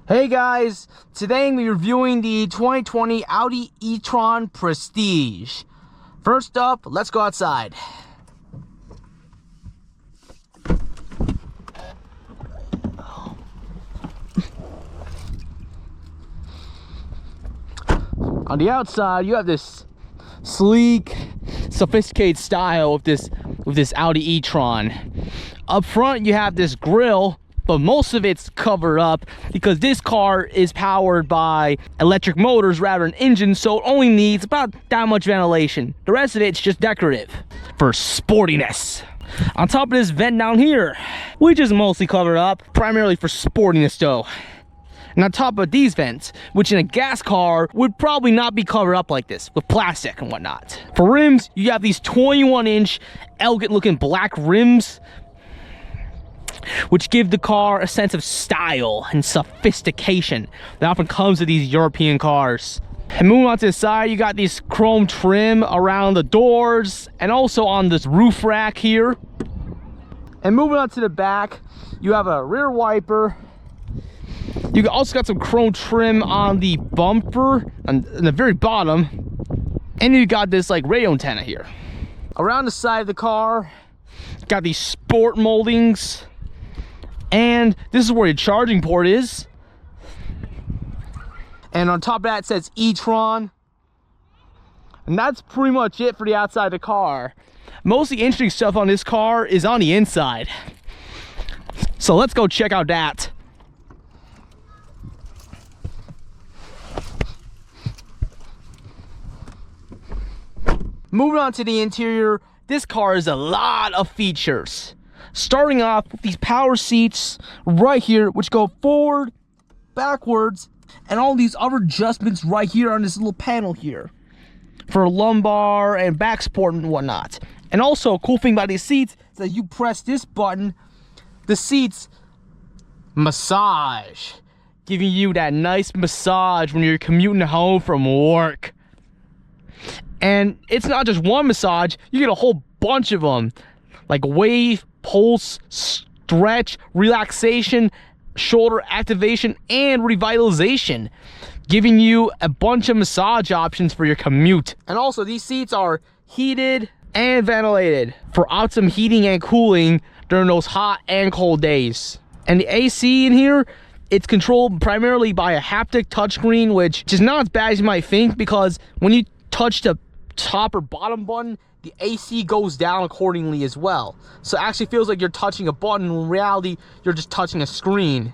Hey guys, today I'm going to be reviewing the 2020 Audi E-Tron Prestige. First up, let's go outside. On the outside, you have this sleek, sophisticated style with this Audi E-Tron. Up front, you have this grille, but most of it's covered up because this car is powered by electric motors rather than engines, so it only needs about that much ventilation. The rest of it's just decorative for sportiness. On top of this vent down here, which is mostly covered up, primarily for sportiness though. And on top of these vents, which in a gas car would probably not be covered up like this, with plastic and whatnot. For rims, you have these 21-inch elegant looking black rims, which give the car a sense of style and sophistication that often comes with these European cars. And moving on to the side, you got this chrome trim around the doors and also on this roof rack here. And moving on to the back, you have a rear wiper. You also got some chrome trim on the bumper on the very bottom, and you got this like radio antenna here. Around the side of the car, got these sport moldings. And this is where your charging port is. And on top of that, it says E-Tron. And that's pretty much it for the outside of the car. Most of the interesting stuff on this car is on the inside. So let's go check out that. Moving on to the interior, this car has a lot of features. Starting off with these power seats right here, which go forward, backwards, and all these other adjustments right here on this little panel here for lumbar and back support and whatnot. And also, a cool thing about these seats is that you press this button, the seats massage, giving you that nice massage when you're commuting home from work. And it's not just one massage, you get a whole bunch of them, like wave, pulse, stretch, relaxation, shoulder activation, and revitalization, giving you a bunch of massage options for your commute. And also, these seats are heated and ventilated for optimum heating and cooling during those hot and cold days. And the AC in here, it's controlled primarily by a haptic touchscreen, which is not as bad as you might think, because when you touch the top or bottom button, the AC goes down accordingly as well. So it actually feels like you're touching a button when in reality you're just touching a screen.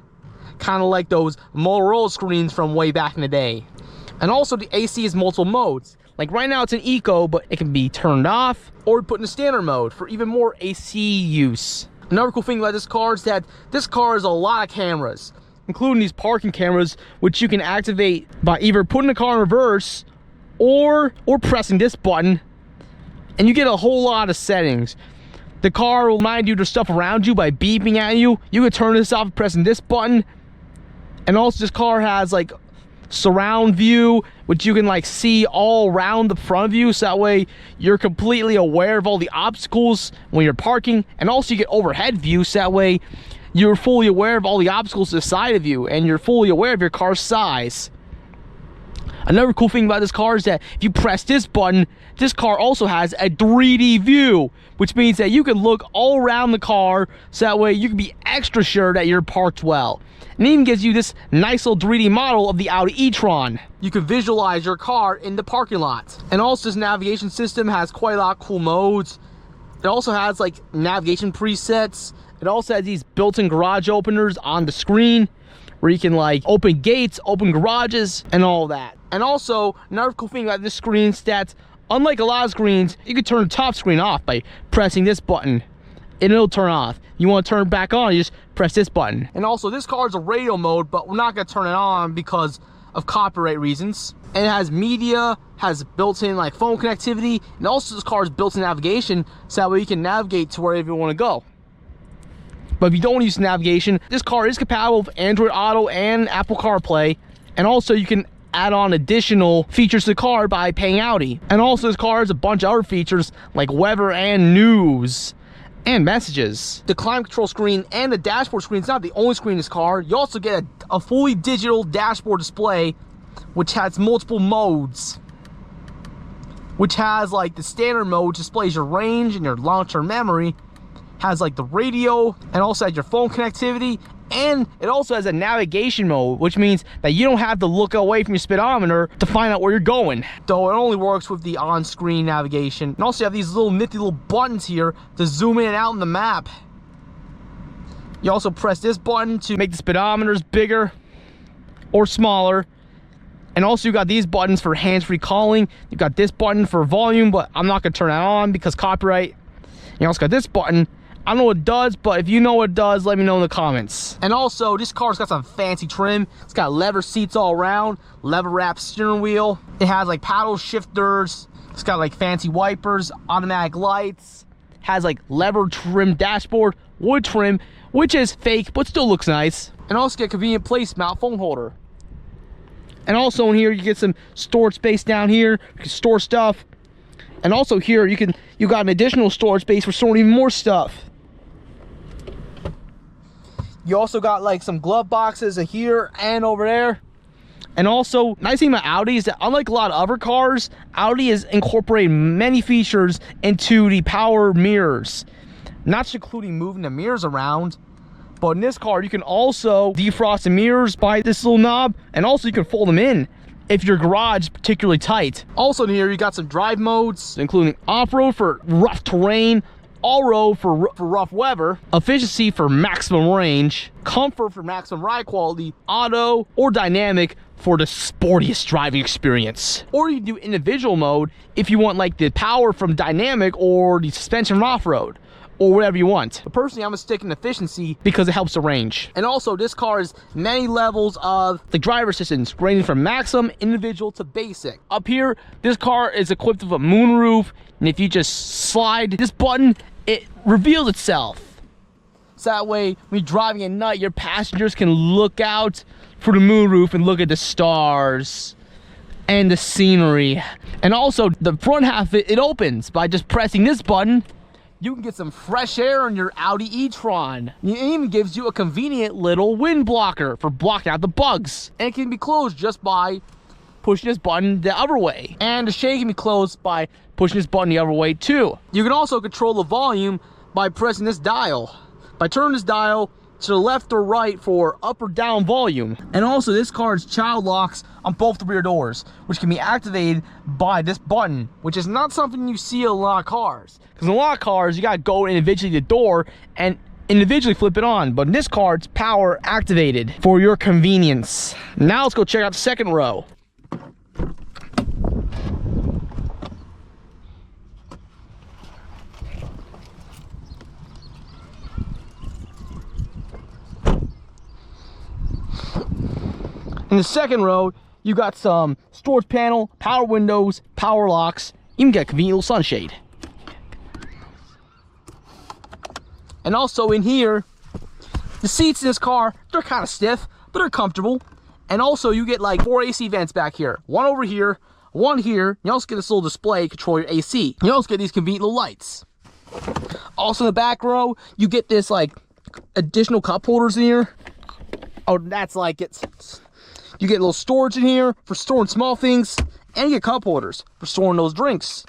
Kind of like those Motorola screens from way back in the day. And also the AC is multiple modes. Like right now it's in Eco, but it can be turned off or put in standard mode for even more AC use. Another cool thing about this car is that this car has a lot of cameras, including these parking cameras, which you can activate by either putting the car in reverse or pressing this button, and you get a whole lot of settings. The car will remind you of stuff around you by beeping at you. You can turn this off pressing this button. And also this car has like surround view, which you can like see all around the front of you, so that way you're completely aware of all the obstacles when you're parking. And also you get overhead view, so that way you're fully aware of all the obstacles to the side of you, and you're fully aware of your car's size. Another cool thing about this car is that if you press this button, this car also has a 3D view, which means that you can look all around the car, so that way you can be extra sure that you're parked well. And it even gives you this nice little 3D model of the Audi E-Tron. You can visualize your car in the parking lot. And also this navigation system has quite a lot of cool modes. It also has like navigation presets. It also has these built-in garage openers on the screen, where you can like open gates, open garages, and all that. And also, another cool thing about this screen is that, unlike a lot of screens, you can turn the top screen off by pressing this button, and it'll turn off. You want to turn it back on, you just press this button. And also, this car is a radio mode, but we're not going to turn it on because of copyright reasons. And it has media, has built-in like phone connectivity, and also this car has built-in navigation, so that way you can navigate to wherever you want to go. But if you don't want to use navigation, this car is compatible with Android Auto and Apple CarPlay. And also you can add on additional features to the car by paying Audi. And also this car has a bunch of other features like weather and news. and messages. The climate control screen and the dashboard screen is not the only screen in this car. You also get a fully digital dashboard display, which has multiple modes. Which has like the standard mode, which displays your range and your long-term memory. Has like the radio, and also has your phone connectivity. And it also has a navigation mode, which means that you don't have to look away from your speedometer to find out where you're going. Though it only works with the on-screen navigation. And also you have these little nifty little buttons here to zoom in and out in the map. You also press this button to make the speedometers bigger or smaller. And also you got these buttons for hands-free calling. You've got this button for volume, but I'm not gonna turn that on because copyright. You also got this button. I don't know what it does, but if you know what it does, let me know in the comments. And also, this car's got some fancy trim. It's got leather seats all around, leather wrapped steering wheel. It has like paddle shifters. It's got like fancy wipers, automatic lights. Has like leather trim dashboard, wood trim, which is fake, but still looks nice. And also get a convenient place mount phone holder. And also in here, you get some storage space down here. You can store stuff. And also here, you got an additional storage space for storing even more stuff. You also got like some glove boxes here and over there. And also, nice thing about Audi is that unlike a lot of other cars, Audi has incorporated many features into the power mirrors. Not just including moving the mirrors around, but in this car, you can also defrost the mirrors by this little knob, and also you can fold them in if your garage is particularly tight. Also in here, you got some drive modes, including off-road for rough terrain, all-road for rough weather, efficiency for maximum range, comfort for maximum ride quality, auto or dynamic for the sportiest driving experience. Or you can do individual mode if you want like the power from dynamic or the suspension from off-road, or whatever you want. But personally, I'm gonna stick in efficiency because it helps the range. And also, this car has many levels of the driver assistance, ranging from maximum, individual to basic. Up here, this car is equipped with a moonroof, and if you just slide this button, it reveals itself. So that way, when you're driving at night, your passengers can look out for the moonroof and look at the stars and the scenery. And also, the front half, it opens by just pressing this button. You can get some fresh air in your Audi E-Tron. It even gives you a convenient little wind blocker for blocking out the bugs. And it can be closed just by pushing this button the other way. And the shade can be closed by pushing this button the other way too. You can also control the volume by pressing this dial. By turning this dial to the left or right for up or down volume. And also this car's child locks on both the rear doors, which can be activated by this button, which is not something you see in a lot of cars. Because in a lot of cars, you gotta go individually to the door and individually flip it on. But in this car, it's power activated for your convenience. Now let's go check out the second row. In the second row, you got some storage panel, power windows, power locks, even get a convenient little sunshade. And also in here, the seats in this car, they're kind of stiff, but they're comfortable. And also you get like 4 AC vents back here. One over here, one here. You also get this little display to control your AC. You also get these convenient little lights. Also in the back row, you get this like additional cup holders in here. Oh, that's like it's... You get a little storage in here for storing small things, and you get cup holders for storing those drinks.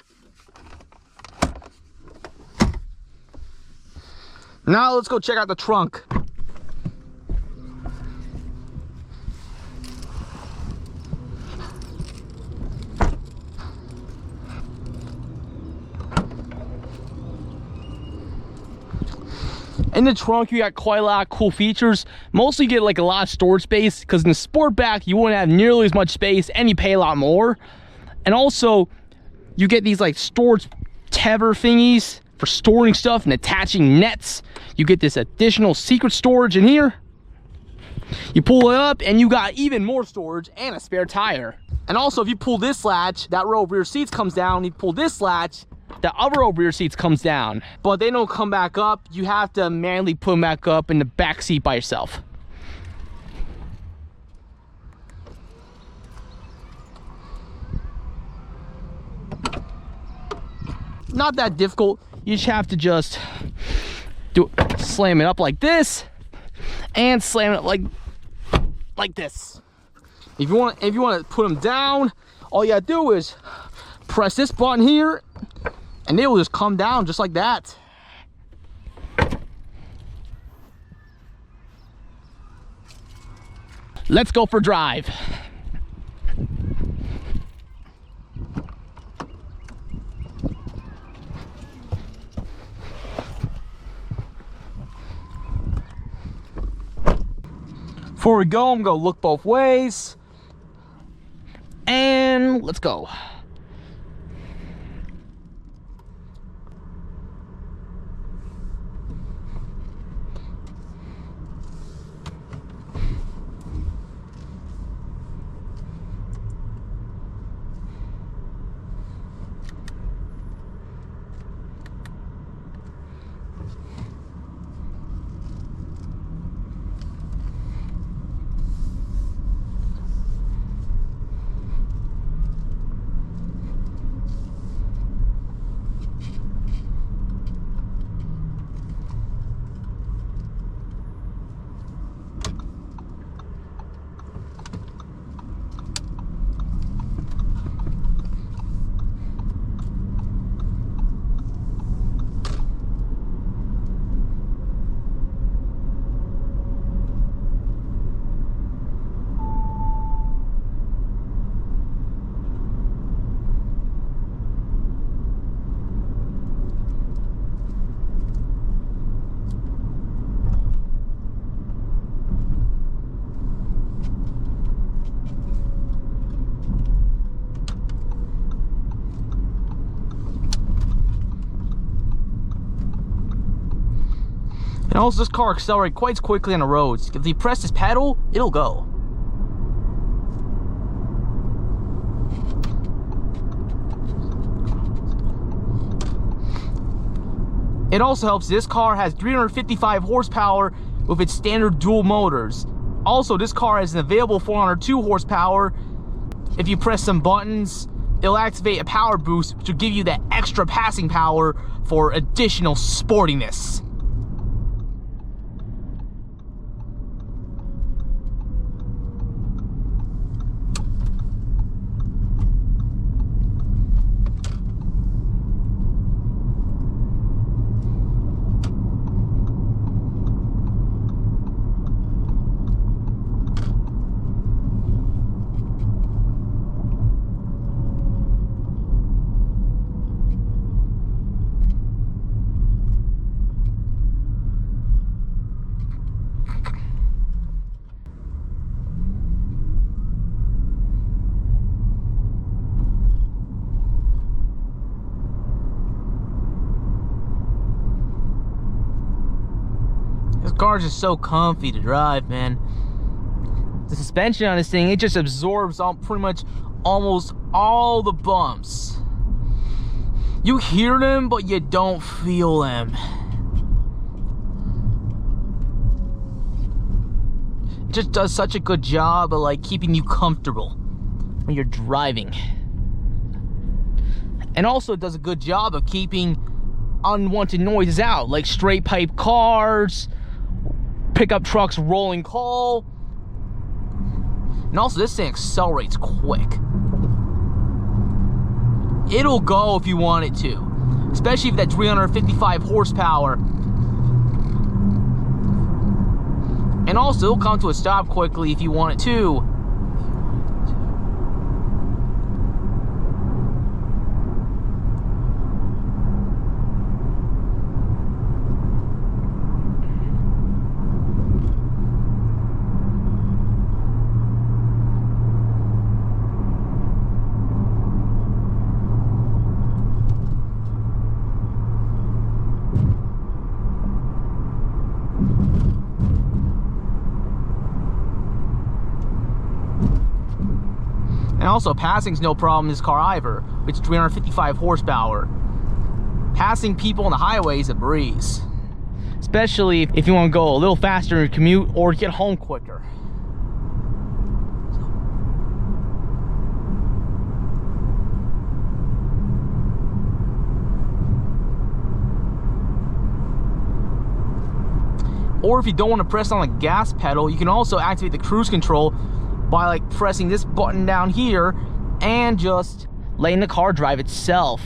Now let's go check out the trunk. In the trunk, you got quite a lot of cool features. Mostly you get like a lot of storage space, because in the Sportback, you wouldn't have nearly as much space and you pay a lot more. And also, you get these like storage tether thingies for storing stuff and attaching nets. You get this additional secret storage in here. You pull it up and you got even more storage and a spare tire. And also, if you pull this latch, that row of rear seats comes down. You pull this latch, the other row of rear seats comes down, but they don't come back up. You have to manually put them back up in the back seat by yourself. Not that difficult. You just have to slam it up like this, and slam it like this. If you want to put them down, all you gotta do is press this button here, and they will just come down just like that. Let's go for a drive. Before we go, I'm gonna look both ways. And let's go. And also, this car accelerates quite quickly on the roads. If you press this pedal, it'll go. It also helps this car has 355 horsepower with its standard dual motors. Also, this car has an available 402 horsepower. If you press some buttons, it'll activate a power boost, which will give you that extra passing power for additional sportiness. This car is just so comfy to drive, man. The suspension on this thing, it just absorbs pretty much almost all the bumps. You hear them, but you don't feel them. It just does such a good job of like keeping you comfortable when you're driving. And also it does a good job of keeping unwanted noises out, like straight pipe cars, pickup trucks rolling coal. And also this thing accelerates quick. It'll go if you want it to, especially if that 355 horsepower. And also it'll come to a stop quickly if you want it to. And also, passing's no problem in this car either, which is 355 horsepower. Passing people on the highway is a breeze. Especially if you want to go a little faster in your commute or get home quicker. Or if you don't want to press on the gas pedal, you can also activate the cruise control by like pressing this button down here and just letting the car drive itself.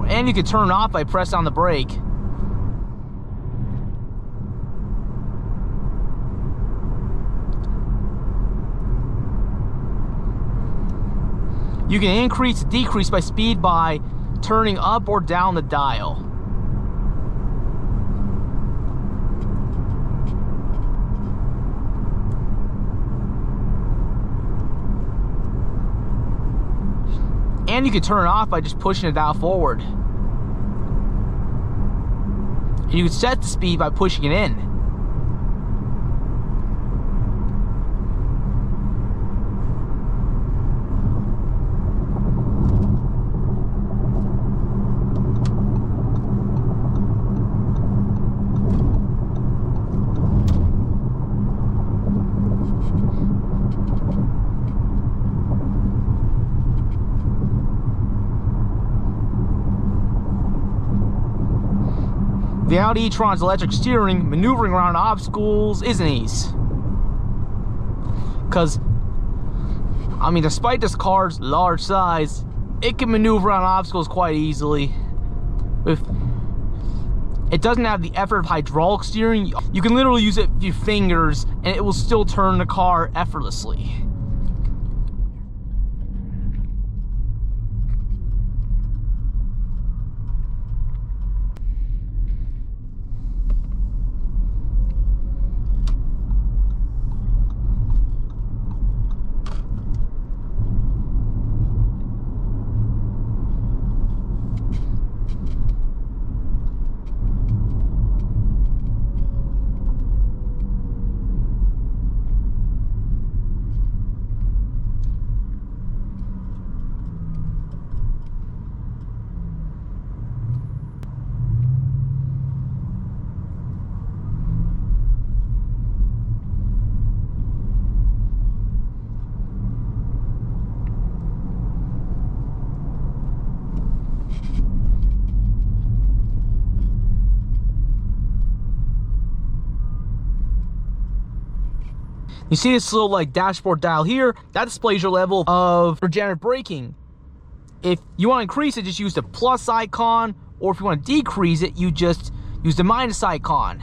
And you can turn it off by pressing on the brake. You can increase, decrease by speed by turning up or down the dial. And you can turn it off by just pushing the dial forward. And you can set the speed by pushing it in. The Audi E-Tron's electric steering, maneuvering around obstacles isn't easy. Because, I mean, despite this car's large size, it can maneuver around obstacles quite easily. It doesn't have the effort of hydraulic steering. You can literally use it with your fingers and it will still turn the car effortlessly. You see this little like dashboard dial here? That displays your level of regenerative braking. If you want to increase it, just use the plus icon, or if you want to decrease it, you just use the minus icon.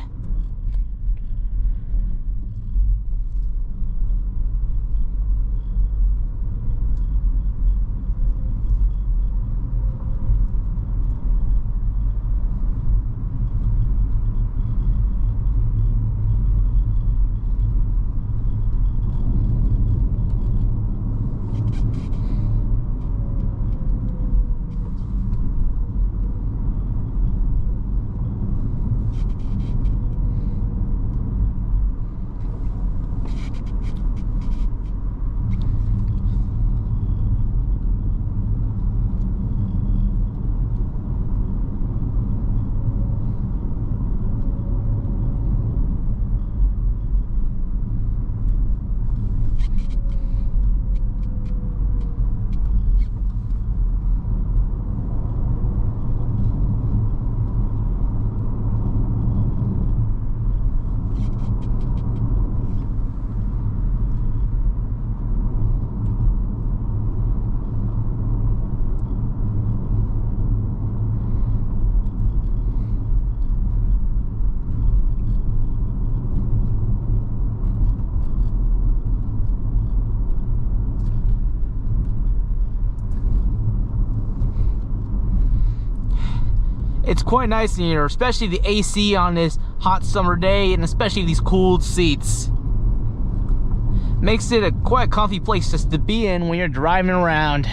It's quite nice in here, especially the AC on this hot summer day, and especially these cooled seats. Makes it a quite comfy place just to be in when you're driving around.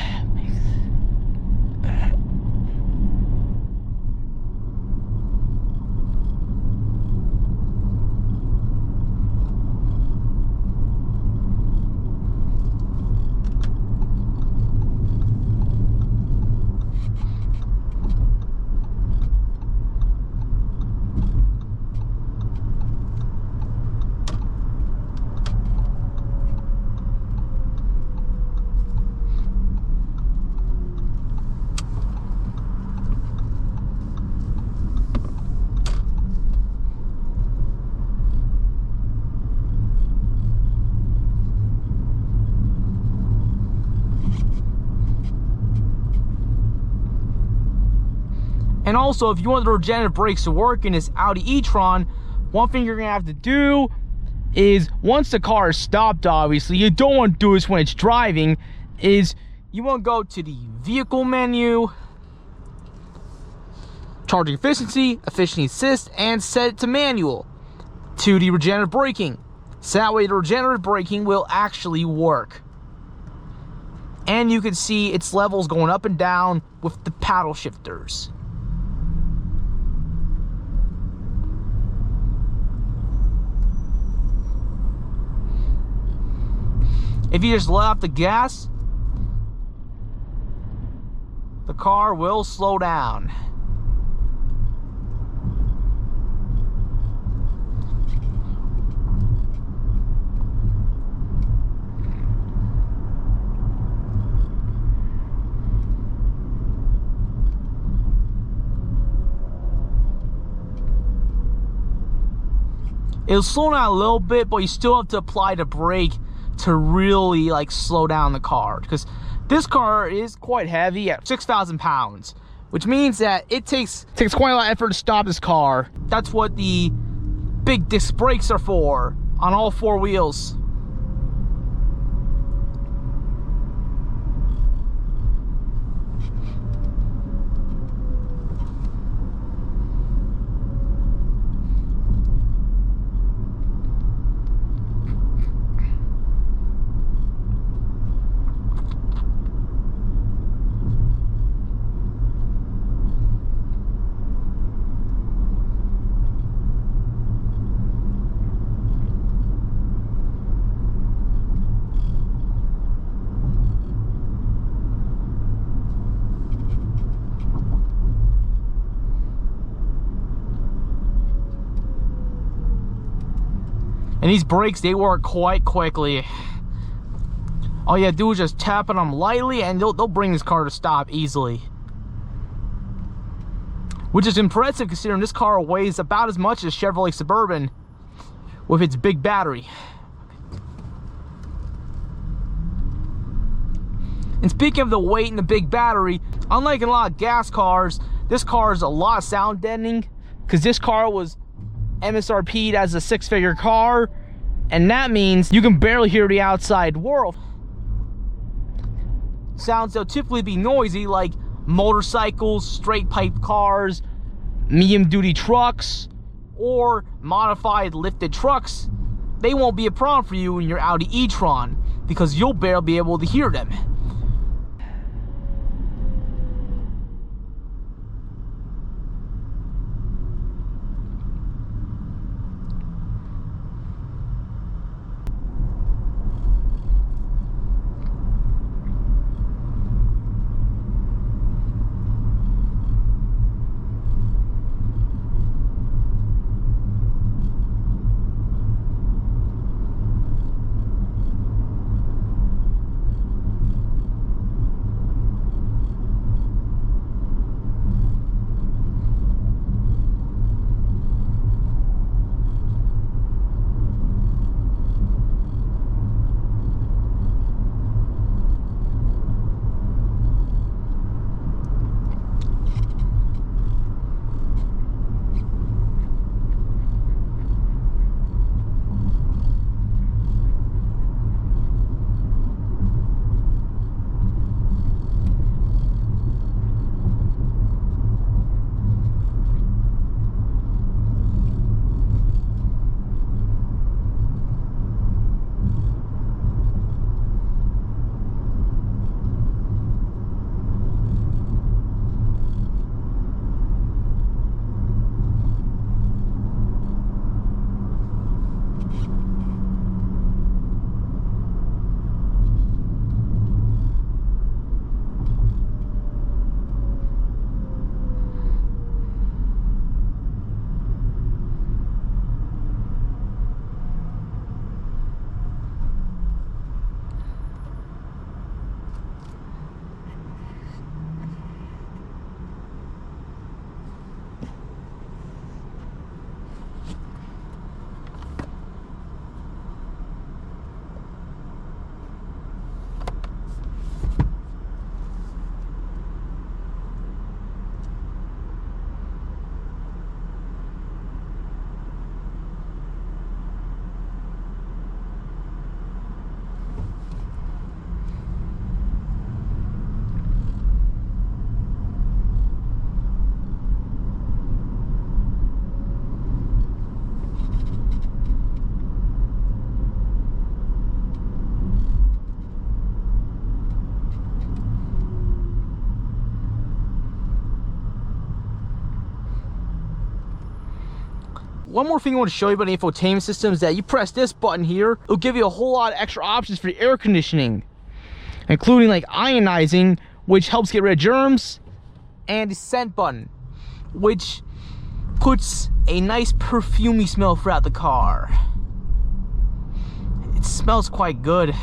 And also, if you want the regenerative brakes to work in this Audi E-Tron, one thing you're gonna have to do is, once the car is stopped, obviously, you don't want to do this when it's driving, is you want to go to the vehicle menu, charging efficiency, efficiency assist, and set it to manual to the regenerative braking. So that way the regenerative braking will actually work. And you can see its levels going up and down with the paddle shifters. If you just let off the gas, the car will slow down. It'll slow down a little bit, but you still have to apply the brake to really like slow down the car, because this car is quite heavy at 6,000 pounds, which means that it takes quite a lot of effort to stop this car. That's what the big disc brakes are for on all four wheels. And these brakes, they work quite quickly. All you have to do is just tap on them lightly and they'll bring this car to stop easily. Which is impressive considering this car weighs about as much as Chevrolet Suburban with its big battery. And speaking of the weight and the big battery, unlike in a lot of gas cars, this car is a lot of sound deadening, because this car was MSRP'd as a six-figure car, and that means you can barely hear the outside world. Sounds that will typically be noisy, like motorcycles, straight pipe cars, medium duty trucks, or modified lifted trucks, they won't be a problem for you in your Audi E-Tron, because you'll barely be able to hear them. One more thing I want to show you about the infotainment system is that you press this button here, it'll give you a whole lot of extra options for air conditioning, including like ionizing, which helps get rid of germs, and the scent button, which puts a nice perfumey smell throughout the car. It smells quite good.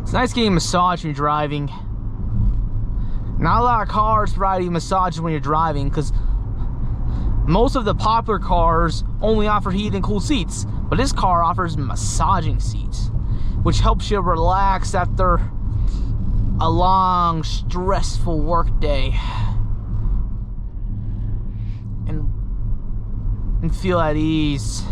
It's nice getting a massage when you're driving. Not a lot of cars provide you massages when you're driving, because most of the popular cars only offer heated and cool seats, but this car offers massaging seats, which helps you relax after a long, stressful work day and feel at ease.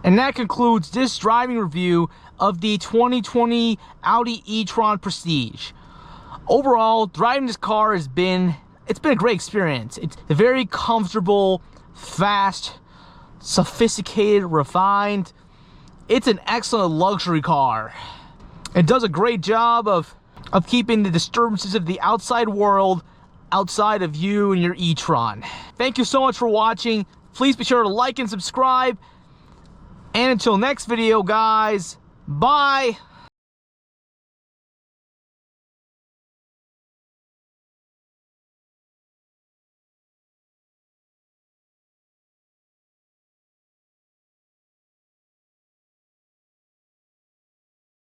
And that concludes this driving review of the 2020 Audi E-Tron Prestige. Overall, driving this car it's been a great experience. It's very comfortable, fast, sophisticated, refined. It's an excellent luxury car. It does a great job of keeping the disturbances of the outside world outside of you and your E-Tron. Thank you so much for watching. Please be sure to like and subscribe. And until next video, guys, bye.